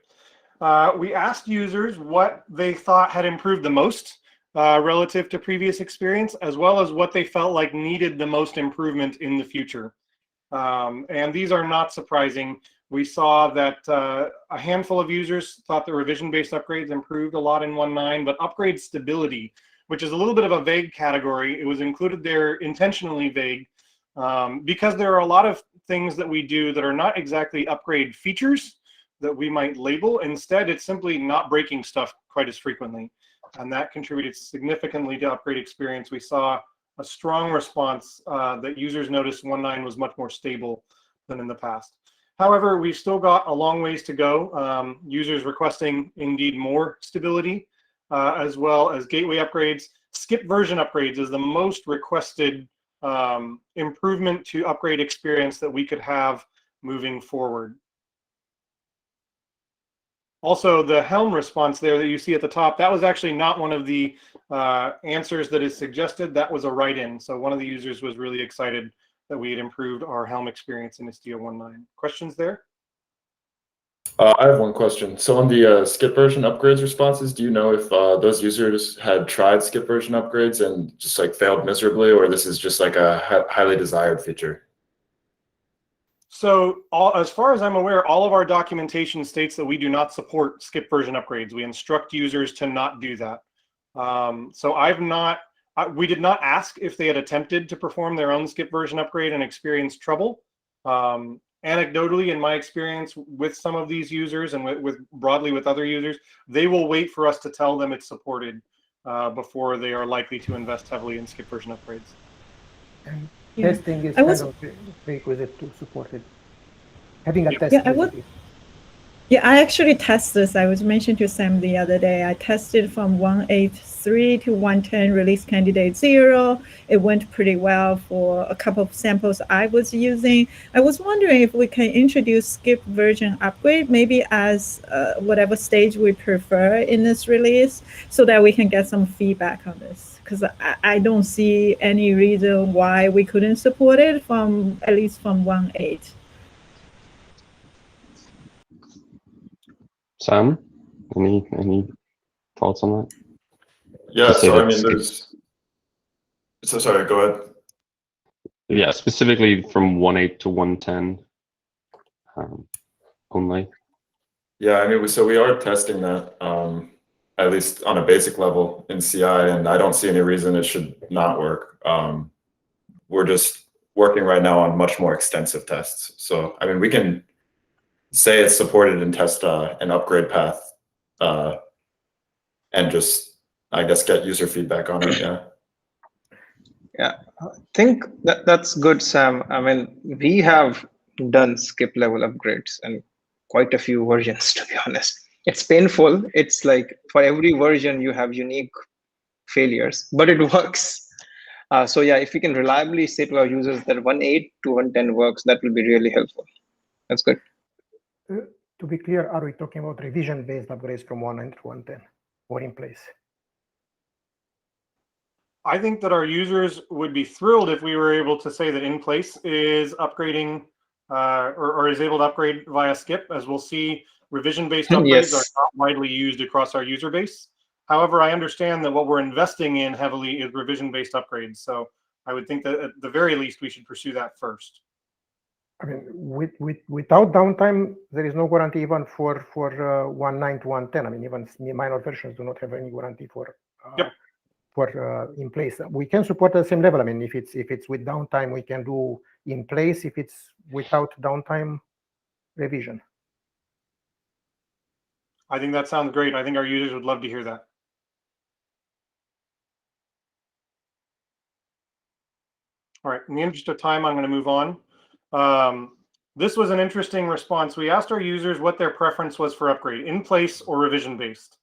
We asked users what they thought had improved the most relative to previous experience, as well as what they felt like needed the most improvement in the future. And these are not surprising. We saw that a handful of users thought the revision-based upgrades improved a lot in 1.9, but upgrade stability, which is a little bit of a vague category, it was included there intentionally vague, because there are a lot of things that we do that are not exactly upgrade features that we might label. Instead, it's simply not breaking stuff quite as frequently. And that contributed significantly to upgrade experience. We saw a strong response that users noticed 1.9 was much more stable than in the past. However, we've still got a long ways to go. Users requesting indeed more stability, as well as gateway upgrades. Skip version upgrades is the most requested improvement to upgrade experience that we could have moving forward. Also, the Helm response there that you see at the top, that was actually not one of the answers that is suggested. That was a write-in. So one of the users was really excited that we had improved our Helm experience in Istio 1.9. Questions there? I have one question. So on the skip version upgrades responses, do you know if those users had tried skip version upgrades and just like failed miserably, or this is just like a highly desired feature? So as far as I'm aware, all of our documentation states that we do not support skip version upgrades. We instruct users to not do that. So we did not ask if they had attempted to perform their own skip version upgrade and experienced trouble. Anecdotally, in my experience with some of these users and broadly with other users, they will wait for us to tell them it's supported before they are likely to invest heavily in skip version upgrades. And testing is kind of prerequisite to support it. Having a test. Yeah, Yeah, I actually test this. I was mentioning to Sam the other day. I tested from 183 to 110 release candidate 0. It went pretty well for a couple of samples I was using. I was wondering if we can introduce skip version upgrade, maybe as whatever stage we prefer in this release, so that we can get some feedback on this. Because I don't see any reason why we couldn't support it from at least from 1.8. Sam, any thoughts on that? Yeah, so I mean, there's. So sorry, go ahead. Yeah, specifically from 1.8 to 110 only. Yeah, I mean, so we are testing that, at least on a basic level in CI, and I don't see any reason it should not work. We're just working right now on much more extensive tests. So, I mean, we can say it's supported and test an upgrade path and just, I guess, get user feedback on it, yeah. Yeah, I think that's good, Sam. I mean, we have done skip level upgrades and quite a few versions, to be honest. It's painful. It's like for every version you have unique failures, but it works. So yeah, if we can reliably say to our users that 1.8 to 110 works, that will be really helpful. That's good. To be clear, are we talking about revision-based upgrades from 1.9 to 1.10 or in place? I think that our users would be thrilled if we were able to say that in place is upgrading or is able to upgrade via skip. As we'll see, revision-based upgrades are not widely used across our user base. However, I understand that what we're investing in heavily is revision-based upgrades. So I would think that at the very least, we should pursue that first. I mean, without downtime, there is no guarantee even for 1.9 to 1.10. I mean, even minor versions do not have any guarantee for in place. We can support at the same level. I mean, if it's with downtime, we can do in place. If it's without downtime, revision. I think that sounds great. I think our users would love to hear that. All right, in the interest of time, I'm going to move on. This was an interesting response. We asked our users what their preference was for upgrade, in place or revision-based.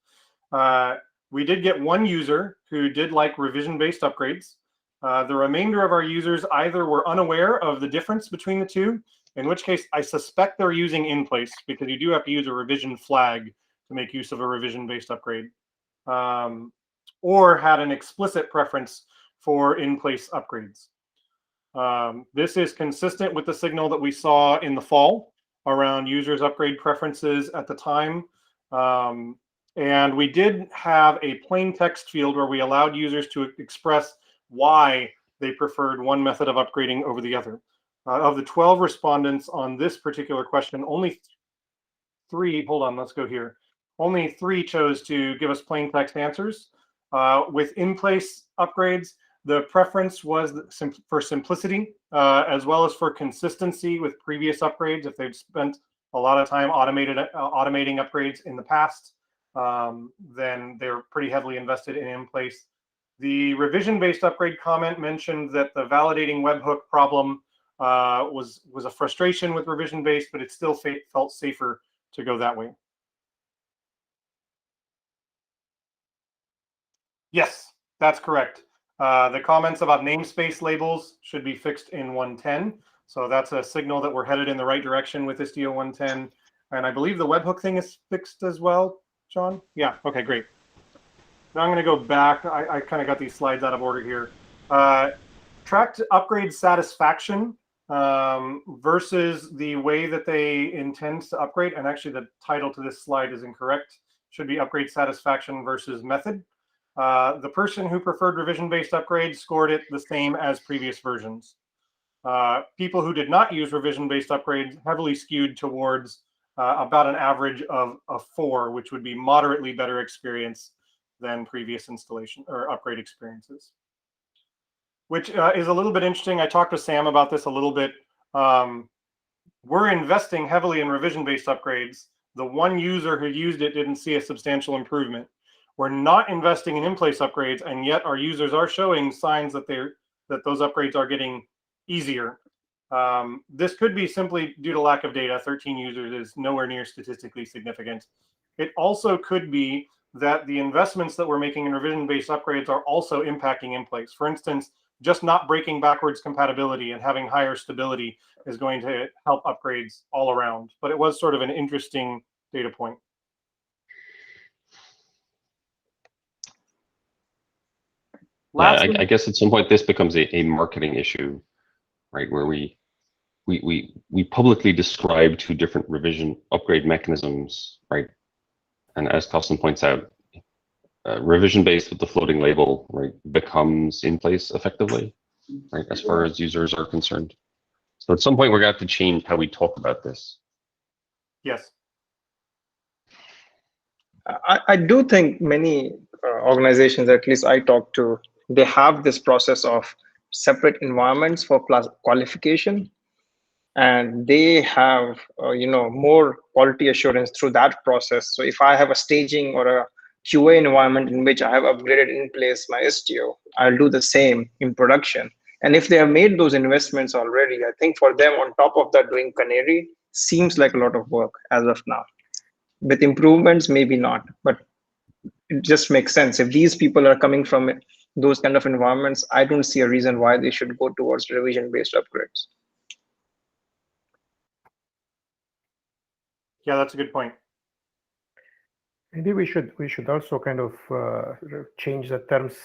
We did get one user who did like revision-based upgrades. The remainder of our users either were unaware of the difference between the two, in which case I suspect they're using in place because you do have to use a revision flag to make use of a revision-based upgrade, or had an explicit preference for in-place upgrades. This is consistent with the signal that we saw in the fall around users' upgrade preferences at the time. And we did have a plain text field where we allowed users to express why they preferred one method of upgrading over the other. Of the 12 respondents on this particular question, only 3, hold on, let's go here. Only 3 chose to give us plain text answers. With in-place upgrades, the preference was for simplicity, as well as for consistency with previous upgrades. If they've spent a lot of time automating upgrades in the past, then they're pretty heavily invested in place. The revision-based upgrade comment mentioned that the validating webhook problem was a frustration with revision-based, but it still felt safer to go that way. Yes, that's correct. The comments about namespace labels should be fixed in 110. So that's a signal that we're headed in the right direction with Istio 110. And I believe the webhook thing is fixed as well, John? Yeah, okay, great. Now I'm going to go back. I kind of got these slides out of order here. Tracked upgrade satisfaction versus the way that they intend to upgrade. And actually the title to this slide is incorrect. Should be upgrade satisfaction versus method. The person who preferred revision-based upgrades scored it the same as previous versions. People who did not use revision-based upgrades heavily skewed towards about an average of a 4, which would be moderately better experience than previous installation or upgrade experiences. Which is a little bit interesting. I talked to Sam about this a little bit. We're investing heavily in revision-based upgrades. The one user who used it didn't see a substantial improvement. We're not investing in in-place upgrades, and yet our users are showing signs that those upgrades are getting easier. This could be simply due to lack of data. 13 users is nowhere near statistically significant. It also could be that the investments that we're making in revision-based upgrades are also impacting in place. For instance, just not breaking backwards compatibility and having higher stability is going to help upgrades all around. But it was sort of an interesting data point. I guess at some point this becomes a marketing issue, right? Where we publicly describe two different revision upgrade mechanisms, right? And as Carsten points out, revision based with the floating label, right, becomes in place effectively, right, as far as users are concerned. So at some point we're going to have to change how we talk about this. Yes. I do think many organizations, at least I talk to, they have this process of separate environments for qualification, and they have more quality assurance through that process. So if I have a staging or a QA environment in which I have upgraded in place my Istio, I'll do the same in production. And if they have made those investments already, I think for them on top of that doing Canary seems like a lot of work as of now. With improvements, maybe not, but it just makes sense. If these people are coming from those kind of environments, I don't see a reason why they should go towards revision-based upgrades. Yeah, that's a good point. Maybe we should also kind of change the terms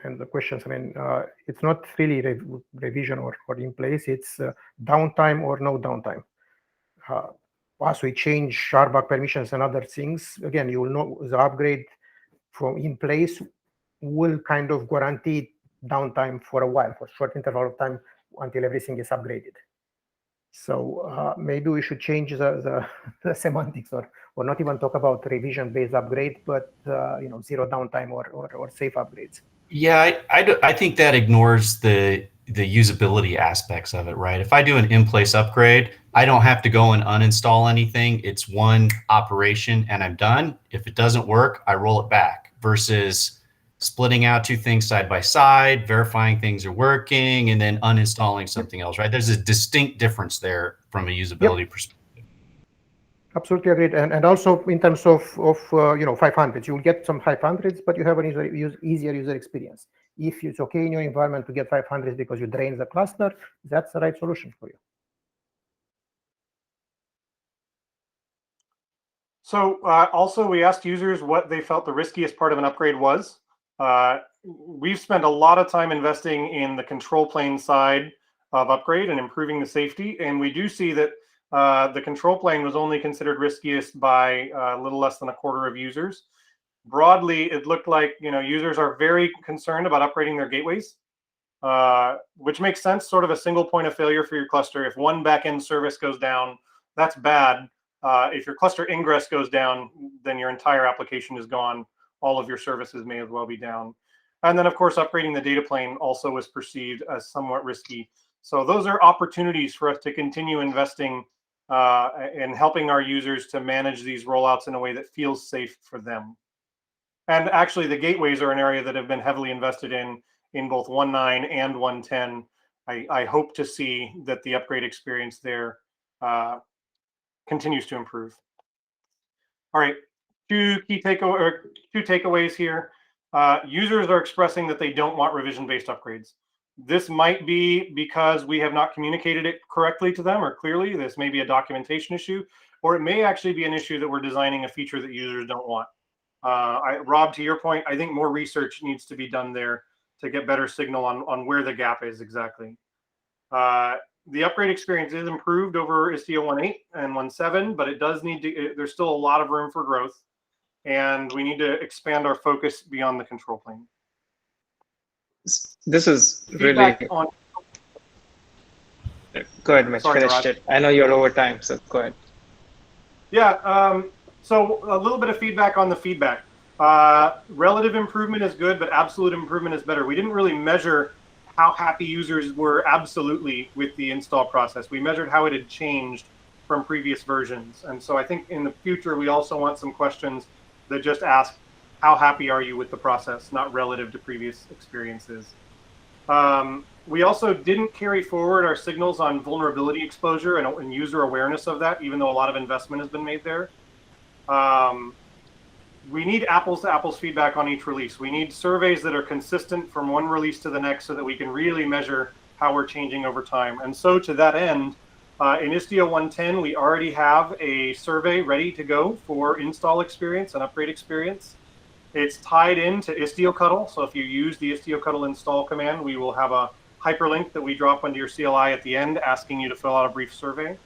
and the questions. I mean, it's not really revision or in place. It's downtime or no downtime. As we change RBAC permissions and other things, again, you will know the upgrade from in place will kind of guarantee downtime for a while, for a short interval of time until everything is upgraded. So maybe we should change the semantics, or not even talk about revision-based upgrade, but zero downtime or safe upgrades. Yeah, I think that ignores the usability aspects of it, right? If I do an in-place upgrade, I don't have to go and uninstall anything. It's one operation and I'm done. If it doesn't work, I roll it back, versus splitting out two things side by side, verifying things are working, and then uninstalling something else, right? There's a distinct difference there from a usability perspective. Absolutely agreed. And also in terms of 500s, you will get some 500s, but you have an easier user experience. If it's okay in your environment to get 500s because you drain the cluster, that's the right solution for you. So also we asked users what they felt the riskiest part of an upgrade was. We've spent a lot of time investing in the control plane side of upgrade and improving the safety. And we do see that the control plane was only considered riskiest by a little less than a quarter of users. Broadly, it looked like users are very concerned about upgrading their gateways, which makes sense, sort of a single point of failure for your cluster. If one backend service goes down, that's bad. If your cluster ingress goes down, then your entire application is gone. All of your services may as well be down. And then, of course, upgrading the data plane also was perceived as somewhat risky. So those are opportunities for us to continue investing in helping our users to manage these rollouts in a way that feels safe for them. And actually, the gateways are an area that have been heavily invested in both 1.9 and 1.10. I hope to see that the upgrade experience there continues to improve. All right, two takeaways here. Users are expressing that they don't want revision-based upgrades. This might be because we have not communicated it correctly to them or clearly. This may be a documentation issue, or it may actually be an issue that we're designing a feature that users don't want. Rob, to your point, I think more research needs to be done there to get better signal on where the gap is exactly. The upgrade experience is improved over Istio 1.8 and 1.7, but it does need to, there's still a lot of room for growth, and we need to expand our focus beyond the control plane. This is really... Go ahead, Mitch, finish it. I know you're over time, so go ahead. Yeah, so a little bit of feedback on the feedback. Relative improvement is good, but absolute improvement is better. We didn't really measure how happy users were absolutely with the install process. We measured how it had changed from previous versions. And so I think in the future, we also want some questions that just ask, how happy are you with the process, not relative to previous experiences. We also didn't carry forward our signals on vulnerability exposure and user awareness of that, even though a lot of investment has been made there. We need apples to apples feedback on each release. We need surveys that are consistent from one release to the next so that we can really measure how we're changing over time. And so to that end, in Istio 110, we already have a survey ready to go for install experience and upgrade experience. It's tied into IstioCuddle. So if you use the IstioCuddle install command, we will have a hyperlink that we drop into your CLI at the end asking you to fill out a brief survey.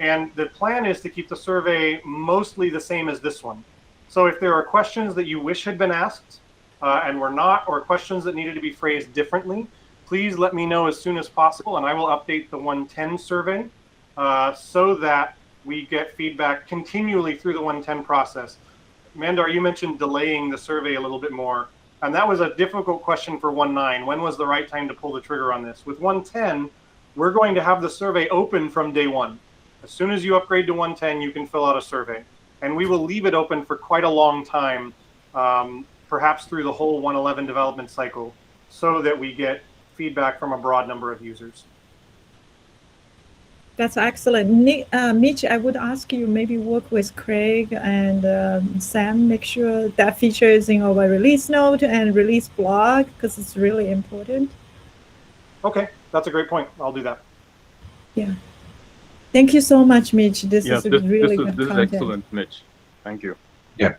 And the plan is to keep the survey mostly the same as this one. So if there are questions that you wish had been asked and were not, or questions that needed to be phrased differently, please let me know as soon as possible, and I will update the 110 survey so that we get feedback continually through the 110 process. Mandar, you mentioned delaying the survey a little bit more, and that was a difficult question for 1.9. When was the right time to pull the trigger on this? With 110, we're going to have the survey open from day one. As soon as you upgrade to 110, you can fill out a survey. And we will leave it open for quite a long time, perhaps through the whole 111 development cycle, so that we get feedback from a broad number of users. That's excellent. Mitch, I would ask you maybe work with Craig and Sam, make sure that feature is in our release note and release blog, because it's really important. Okay, that's a great point. I'll do that. Yeah. Thank you so much, Mitch. This is really good This content. is excellent, Mitch. Thank you. Yeah.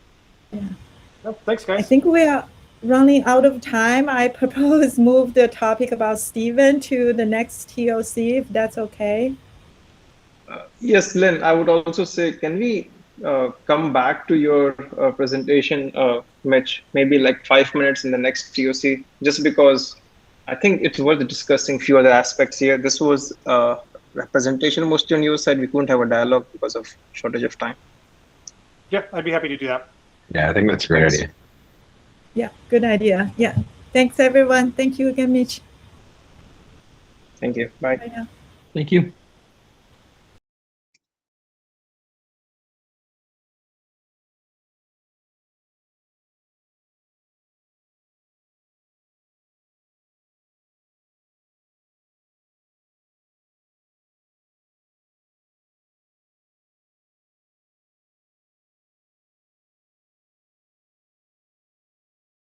Well, thanks, guys. I think we are running out of time. I propose move the topic about Stephen to the next TOC, if that's okay. Yes, Lynn, I would also say, can we come back to your presentation, Mitch, maybe like 5 minutes in the next TOC, just because I think it's worth discussing a few other aspects here. This was representation mostly on your side. We couldn't have a dialogue because of shortage of time. Yeah, I'd be happy to do that. Yeah, I think that's a great idea. Yeah, good idea. Yeah. Thanks, everyone. Thank you again, Mitch. Thank you. Bye. Bye now. Thank you.